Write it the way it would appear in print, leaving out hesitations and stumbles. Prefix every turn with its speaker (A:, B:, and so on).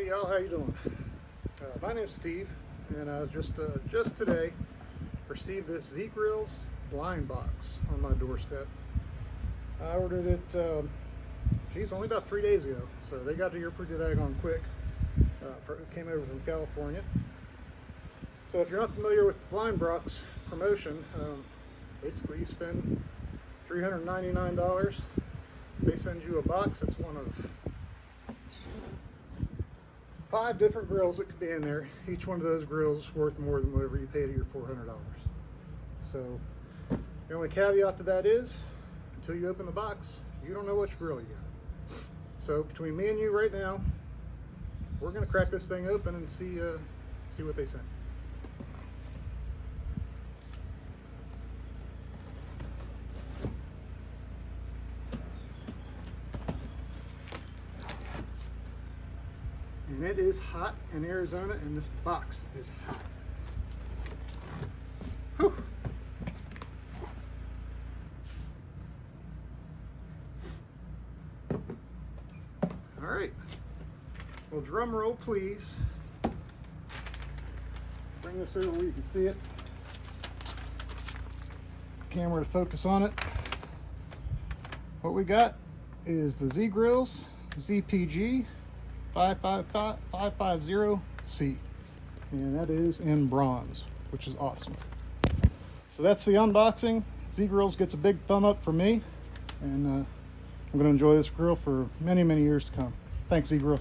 A: Hey y'all, how you doing? My name's Steve, and I just today received this Z-Grills blind box on my doorstep. I ordered it, only about 3 days ago, so they got it here pretty daggone quick. It came over from California. So if you're not familiar with the blind box promotion, basically you spend $399. They send you a box. It's one of 5 different grills that could be in there. Each one of those grills is worth more than whatever you paid at your $400. So the only caveat to that is, until you open the box, you don't know which grill you got. So between me and you right now, we're gonna crack this thing open and see what they sent. And it is hot in Arizona, and this box is hot. Whew. All right. Well, drum roll, please. Bring this over where you can see it. Camera to focus on it. What we got is the Z-Grills ZPG 550C, and that is in bronze, which is awesome. So that's the unboxing. Z-Grills gets a big thumb up from me, and I'm going to enjoy this grill for many years to come. Thanks, Z-Grill.